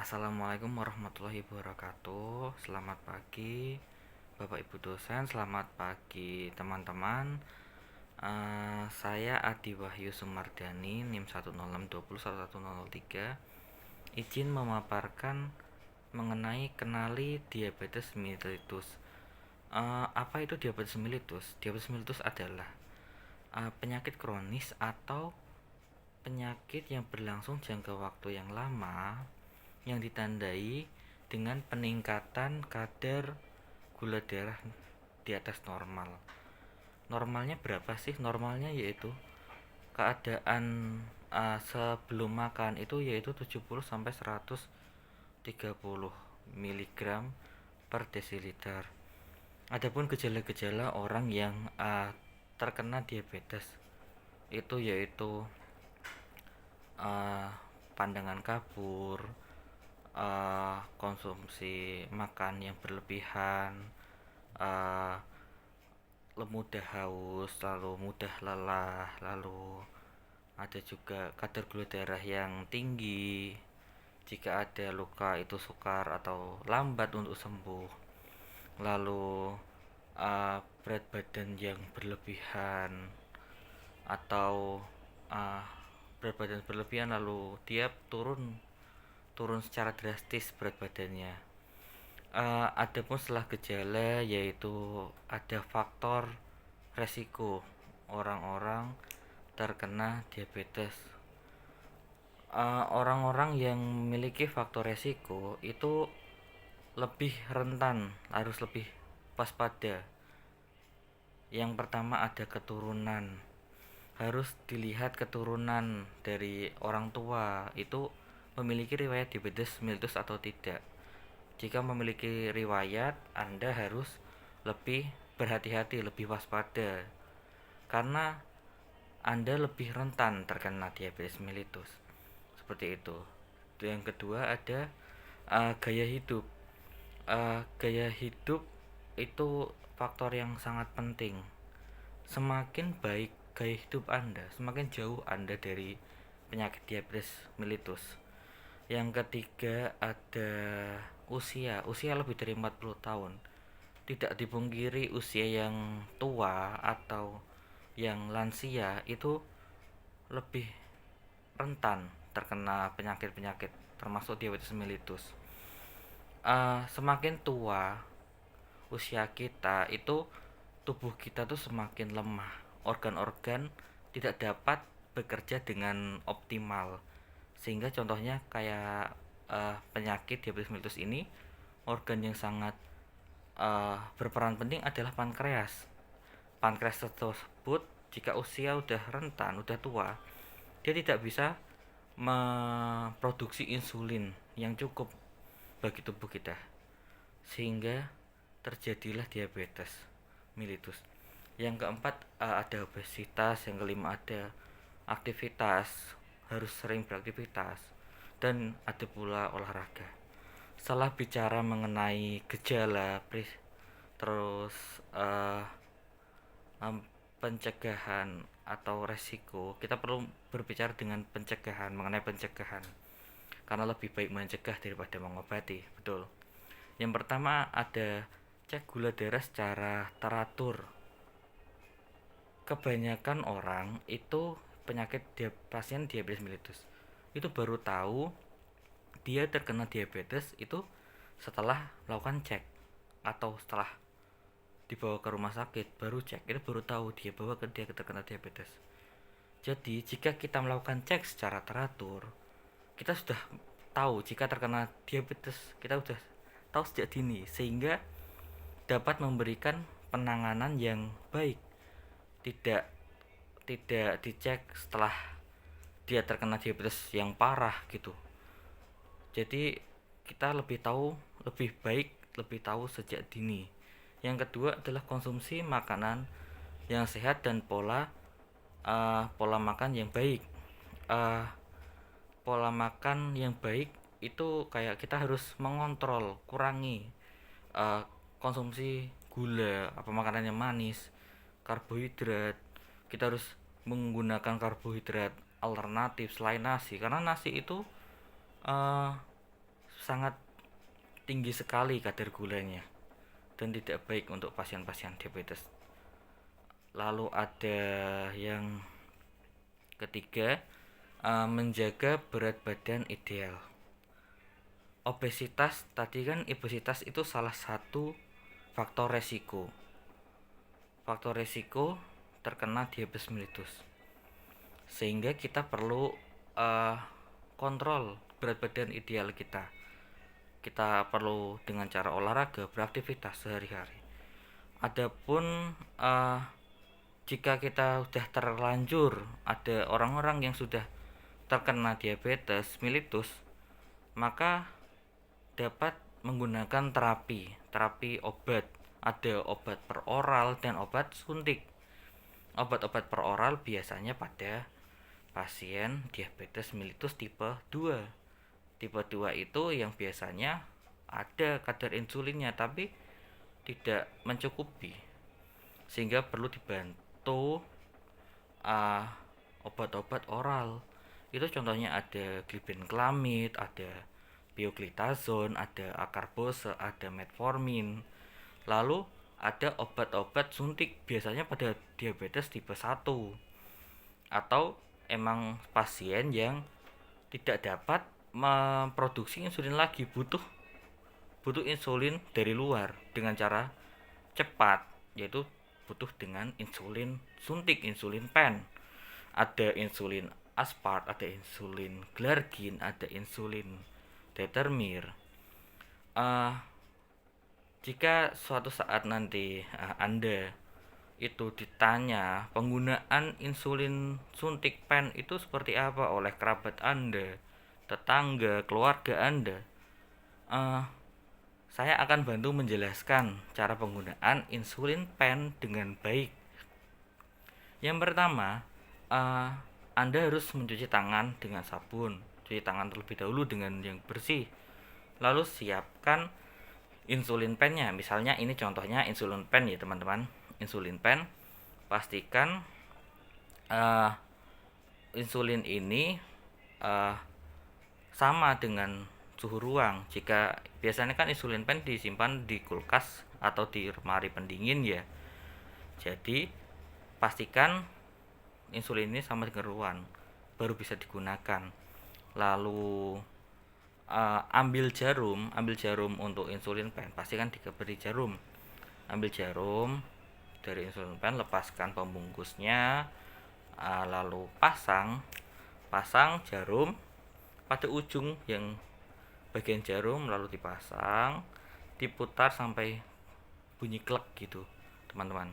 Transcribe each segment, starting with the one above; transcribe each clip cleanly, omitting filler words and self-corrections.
Assalamualaikum warahmatullahi wabarakatuh. Selamat pagi Bapak Ibu dosen, selamat pagi teman-teman. Saya Adi Wahyu Sumardani, NIM 106201103. Izin memaparkan mengenai kenali diabetes mellitus. Apa itu diabetes mellitus? Diabetes mellitus adalah penyakit kronis atau penyakit yang berlangsung jangka waktu yang lama yang ditandai dengan peningkatan kadar gula darah di atas normal. Normalnya berapa sih? Normalnya yaitu keadaan sebelum makan itu yaitu 70 sampai 130 mg per desiliter. Adapun gejala-gejala orang yang terkena diabetes itu yaitu pandangan kabur, konsumsi makan yang berlebihan, mudah haus, lalu mudah lelah, lalu ada juga kadar gula darah yang tinggi. Jika ada luka itu sukar atau lambat untuk sembuh. Lalu berat badan yang berlebihan atau berat badan berlebihan lalu dia turun secara drastis berat badannya. Adapun setelah gejala yaitu ada faktor resiko orang-orang terkena diabetes. Orang-orang yang memiliki faktor resiko itu lebih rentan, harus lebih waspada. Yang pertama ada keturunan. Harus dilihat keturunan dari orang tua itu memiliki riwayat diabetes mellitus atau tidak. Jika memiliki riwayat, Anda harus lebih berhati-hati, lebih waspada, karena Anda lebih rentan terkena diabetes mellitus. Seperti itu. Yang kedua ada gaya hidup. Gaya hidup itu faktor yang sangat penting. Semakin baik gaya hidup Anda, semakin jauh Anda dari penyakit diabetes mellitus. Yang ketiga ada usia lebih dari 40 tahun. Tidak dipungkiri usia yang tua atau yang lansia itu lebih rentan terkena penyakit-penyakit termasuk diabetes mellitus. Semakin tua usia kita itu tubuh kita tuh semakin lemah, organ-organ tidak dapat bekerja dengan optimal, sehingga contohnya kayak penyakit diabetes mellitus ini, organ yang sangat berperan penting adalah pankreas. Pankreas tersebut jika usia udah rentan, udah tua, dia tidak bisa memproduksi insulin yang cukup bagi tubuh kita, sehingga terjadilah diabetes mellitus. Yang keempat ada obesitas. Yang kelima ada aktivitas, harus sering beraktivitas, dan ada pula olahraga. Setelah bicara mengenai gejala, terus pencegahan atau resiko, kita perlu berbicara dengan pencegahan, mengenai pencegahan, karena lebih baik mencegah daripada mengobati. Betul. Yang pertama ada cek gula darah secara teratur. Kebanyakan orang itu pasien diabetes mellitus itu baru tahu dia terkena diabetes itu setelah melakukan cek, atau setelah dibawa ke rumah sakit baru cek, itu baru tahu dia terkena diabetes. Jadi jika kita melakukan cek secara teratur, kita sudah tahu jika terkena diabetes, kita sudah tahu sejak dini, sehingga dapat memberikan penanganan yang baik. Tidak dicek setelah dia terkena diabetes yang parah gitu. Jadi kita lebih baik tahu sejak dini. Yang kedua adalah konsumsi makanan yang sehat dan pola makan yang baik. Pola makan yang baik itu kayak kita harus mengontrol, kurangi konsumsi gula, makanan yang manis, karbohidrat. Kita harus menggunakan karbohidrat alternatif selain nasi, karena nasi itu sangat tinggi sekali kadar gulanya dan tidak baik untuk pasien-pasien diabetes. Lalu ada yang ketiga, menjaga berat badan ideal. Obesitas tadi kan, obesitas itu salah satu faktor resiko. Faktor resiko terkena diabetes mellitus. Sehingga kita perlu kontrol berat badan ideal kita. Kita perlu dengan cara olahraga, beraktivitas sehari-hari. Adapun jika kita sudah terlanjur, ada orang-orang yang sudah terkena diabetes mellitus, maka dapat menggunakan terapi obat. Ada obat per oral dan obat suntik. Obat-obat per oral biasanya pada pasien diabetes mellitus tipe 2. Tipe 2 itu yang biasanya ada kadar insulinnya tapi tidak mencukupi, sehingga perlu dibantu obat-obat oral. Itu contohnya ada glibenclamid, ada pioglitazone, ada acarbose, ada metformin. Lalu ada obat-obat suntik biasanya pada diabetes tipe 1 atau emang pasien yang tidak dapat memproduksi insulin lagi, butuh insulin dari luar dengan cara cepat, yaitu butuh dengan insulin suntik, insulin pen. Ada insulin aspart, ada insulin glargin, ada insulin determir. Jika suatu saat nanti Anda itu ditanya penggunaan insulin suntik pen itu seperti apa oleh kerabat Anda, tetangga, keluarga Anda, saya akan bantu menjelaskan cara penggunaan insulin pen dengan baik. Yang pertama, Anda harus mencuci tangan dengan sabun. Cuci tangan terlebih dahulu dengan yang bersih. Lalu siapkan insulin pennya. Misalnya ini contohnya insulin pen ya teman-teman. Insulin pen, pastikan insulin ini sama dengan suhu ruang. Jika biasanya kan insulin pen disimpan di kulkas atau di lemari pendingin ya. Jadi pastikan insulin ini sama dengan ruang baru bisa digunakan. Lalu ambil jarum untuk insulin pen, pastikan diberi jarum. Ambil jarum dari insulin pen, lepaskan pembungkusnya, lalu pasang jarum pada ujung yang bagian jarum, lalu dipasang, diputar sampai bunyi klek gitu teman-teman.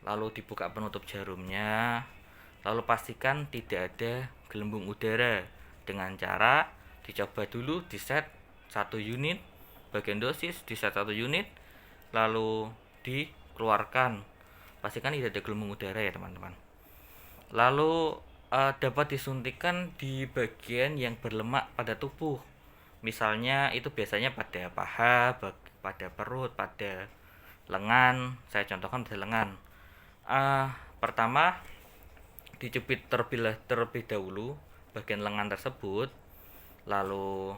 Lalu dibuka penutup jarumnya, lalu pastikan tidak ada gelembung udara dengan cara dicoba dulu di set 1 unit bagian dosis, di set 1 unit, lalu dikeluarkan, pastikan tidak ada gelembung udara ya teman-teman. Lalu dapat disuntikan di bagian yang berlemak pada tubuh, misalnya itu biasanya pada paha, pada perut, pada lengan. Saya contohkan pada lengan. Pertama dicubit terlebih dahulu bagian lengan tersebut, lalu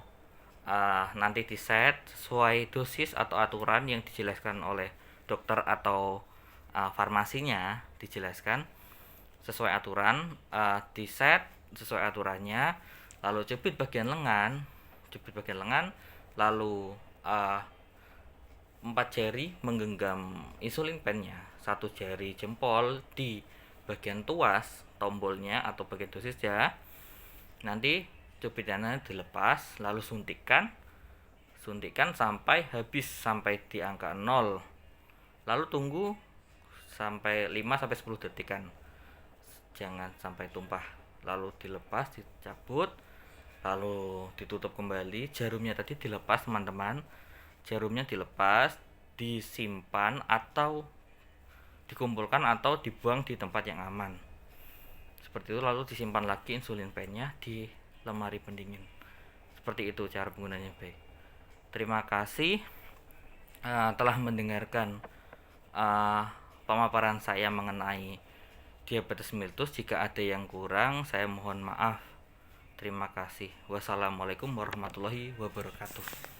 nanti diset sesuai dosis atau aturan yang dijelaskan oleh dokter atau farmasinya, dijelaskan sesuai aturan, diset sesuai aturannya, lalu jepit bagian lengan, lalu 4 jari menggenggam insulin pennya, 1 jari jempol di bagian tuas tombolnya atau bagian dosisnya. Nanti cubitannya dilepas, lalu suntikan sampai habis, sampai di angka 0. Lalu tunggu sampai 5-10 detikan, jangan sampai tumpah. Lalu dilepas, dicabut, lalu ditutup kembali. Jarumnya tadi dilepas teman-teman, jarumnya dilepas, disimpan atau dikumpulkan atau dibuang di tempat yang aman seperti itu. Lalu disimpan lagi insulin pennya di lemari pendingin. Seperti itu cara penggunaannya baik. Terima kasih telah mendengarkan pemaparan saya mengenai diabetes mellitus. Jika ada yang kurang, saya mohon maaf. Terima kasih. Wassalamualaikum warahmatullahi wabarakatuh.